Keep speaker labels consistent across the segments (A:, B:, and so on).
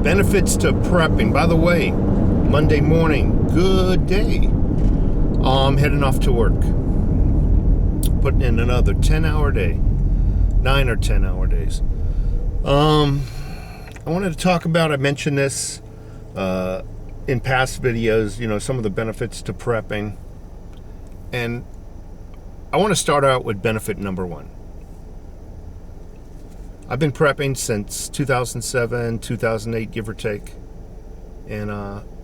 A: Benefits to prepping. By the way, Monday morning, good day. I'm heading off to work. Putting in another 10-hour day. 9 or 10-hour days. I wanted to talk about, I mentioned this in past videos, some of the benefits to prepping. And I want to start out with benefit number one. I've been prepping since 2007, 2008, give or take. And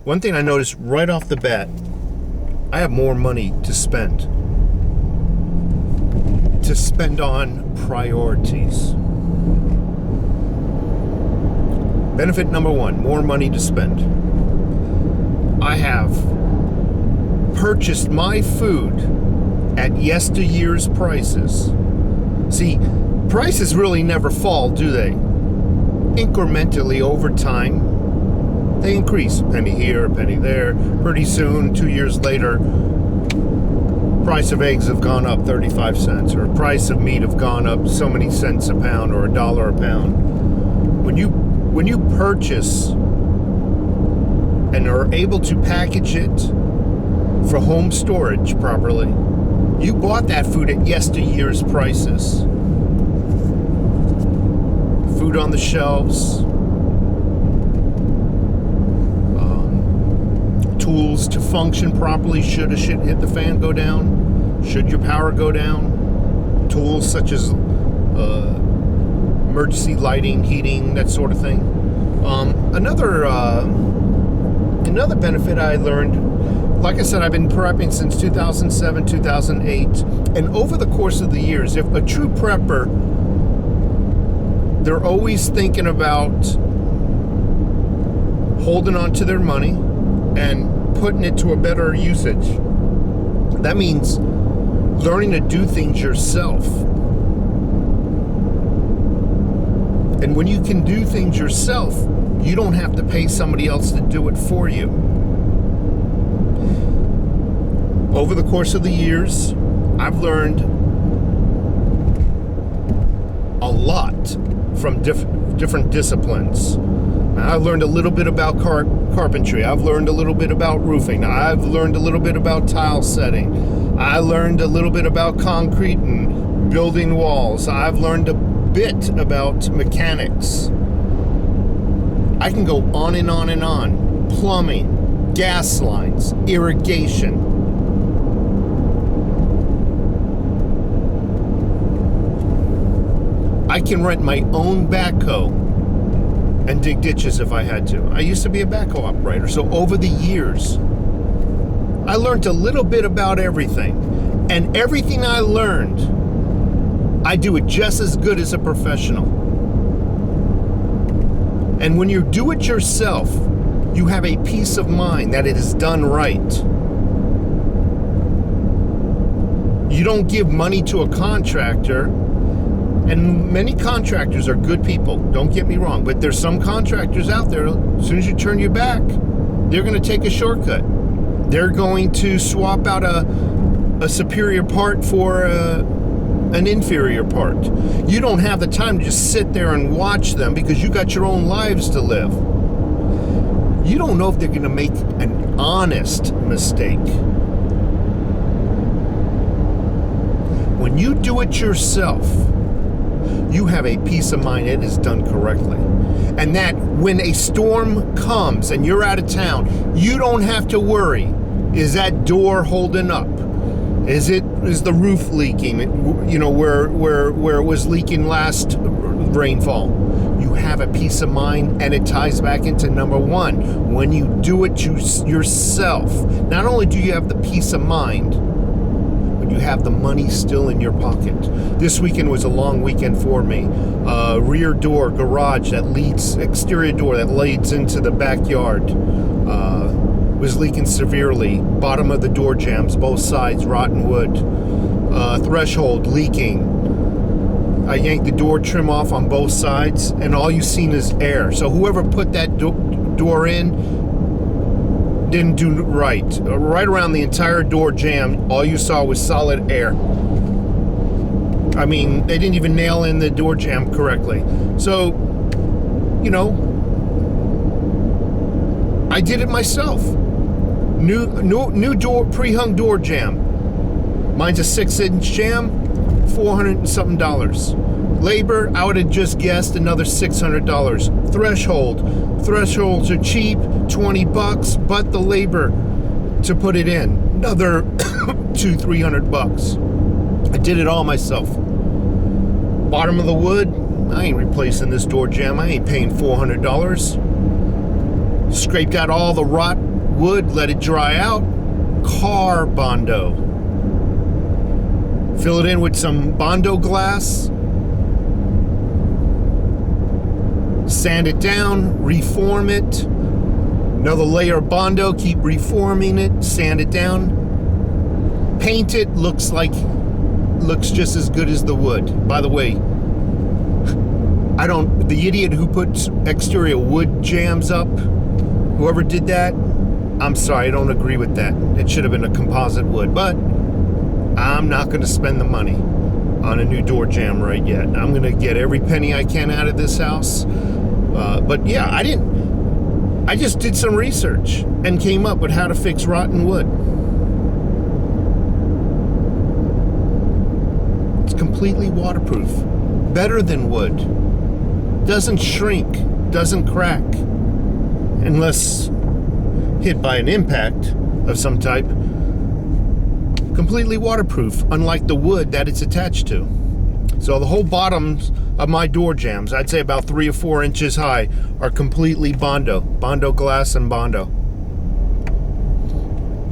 A: one thing I noticed right off the bat, I have more money to spend. To spend on priorities. Benefit number one, more money to spend. I have purchased my food at yesteryear's prices. See, prices really never fall, do they? Incrementally over time, they increase. A penny here, a penny there. Pretty soon, 2 years later, price of eggs have gone up 35 cents, or price of meat have gone up so many cents a pound, or $1 a pound. When you purchase and are able to package it for home storage properly, you bought that food at yesteryear's prices. Food on the shelves, tools to function properly should a shit hit the fan go down, should your power go down, tools such as emergency lighting, heating, that sort of thing. Another benefit I learned, like I said, I've been prepping since 2007, 2008, and over the course of the years, if a true prepper, they're always thinking about holding on to their money and putting it to a better usage. That means learning to do things yourself. And when you can do things yourself, you don't have to pay somebody else to do it for you. Over the course of the years, I've learned a lot from different disciplines. I've learned a little bit about carpentry. I've learned a little bit about roofing. I've learned a little bit about tile setting. I learned a little bit about concrete and building walls. I've learned a bit about mechanics. I can go on and on and on. Plumbing, gas lines, irrigation. I can rent my own backhoe and dig ditches if I had to. I used to be a backhoe operator, so over the years, I learned a little bit about everything. And everything I learned, I do it just as good as a professional. And when you do it yourself, you have a peace of mind that it is done right. You don't give money to a contractor. And many contractors are good people, don't get me wrong, but there's some contractors out there, as soon as you turn your back, they're going to take a shortcut. They're going to swap out a superior part for an inferior part. You don't have the time to just sit there and watch them because you got your own lives to live. You don't know if they're going to make an honest mistake. When you do it yourself, you have a peace of mind it is done correctly. And that when a storm comes and you're out of town, you don't have to worry. Is that door holding up? Is the roof leaking? Where it was leaking last rainfall. You have a peace of mind, and it ties back into number one. When you do it yourself, not only do you have the peace of mind, you have the money still in your pocket. This weekend was a long weekend for me. Rear door, garage exterior door that leads into the backyard was leaking severely. Bottom of the door jambs, both sides, rotten wood. Threshold leaking. I yanked the door trim off on both sides, and all you've seen is air. So whoever put that door in didn't do right. Right around the entire door jamb, all you saw was solid air. I mean, they didn't even nail in the door jamb correctly. So, I did it myself. New door, pre-hung door jamb. Mine's a 6-inch jamb, $400 and something dollars. Labor, I would have just guessed another $600. Thresholds are cheap, $20, but the labor to put it in, another $200-300. I did it all myself. Bottom of the wood, I ain't replacing this door jamb. I ain't paying $400. Scraped out all the rot wood, let it dry out. Car Bondo. Fill it in with some Bondo glass. Sand it down, reform it. Another layer of Bondo, keep reforming it, sand it down. Paint it, looks just as good as the wood. By the way, the idiot who puts exterior wood jams up, whoever did that, I'm sorry, I don't agree with that. It should have been a composite wood, but I'm not going to spend the money on a new door jamb right yet. I'm going to get every penny I can out of this house. But yeah, I just did some research and came up with how to fix rotten wood. It's completely waterproof. Better than wood. Doesn't shrink, doesn't crack. Unless hit by an impact of some type. Completely waterproof, unlike the wood that it's attached to. So the whole bottoms of my door jambs, I'd say about 3 or 4 inches high, are completely Bondo glass and Bondo.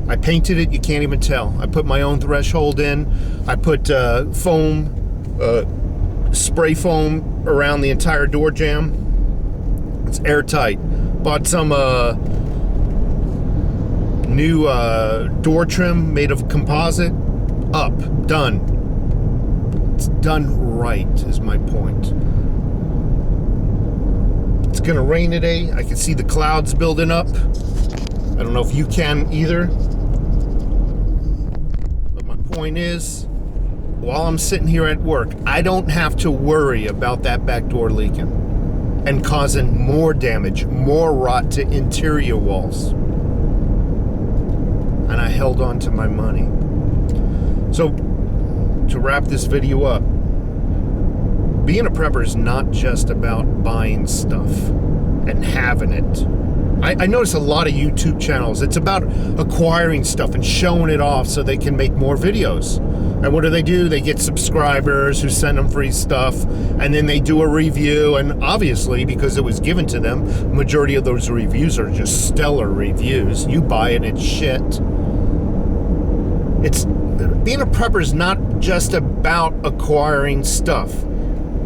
A: I painted it, you can't even tell. I put my own threshold in. I put foam, spray foam around the entire door jamb. It's airtight. Bought some new door trim made of composite. Up, done. It's done right, is my point. It's gonna rain today. I can see the clouds building up. I don't know if you can either. But my point is, while I'm sitting here at work, I don't have to worry about that back door leaking and causing more damage, more rot to interior walls. And I held on to my money. So, to wrap this video up, being a prepper is not just about buying stuff and having it. I notice a lot of YouTube channels, it's about acquiring stuff and showing it off so they can make more videos. And what do? They get subscribers who send them free stuff, and then they do a review, and obviously, because it was given to them, the majority of those reviews are just stellar reviews. You buy it, it's shit. Being a prepper is not just about acquiring stuff.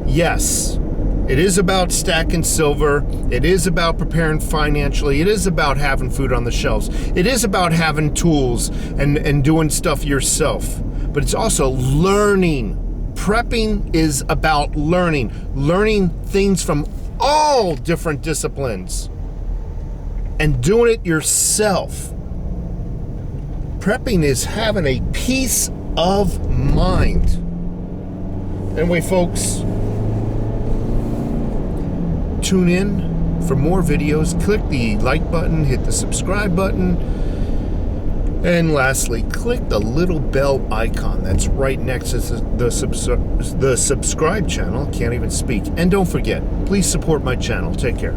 A: Yes, it is about stacking silver. It is about preparing financially. It is about having food on the shelves. It is about having tools and doing stuff yourself. But it's also learning. Prepping is about learning things from all different disciplines and doing it yourself. Prepping is having a peace of mind. Anyway, folks, tune in for more videos. Click the like button, hit the subscribe button, and lastly, click the little bell icon that's right next to the subscribe channel. Can't even speak. And don't forget, please support my channel. Take care.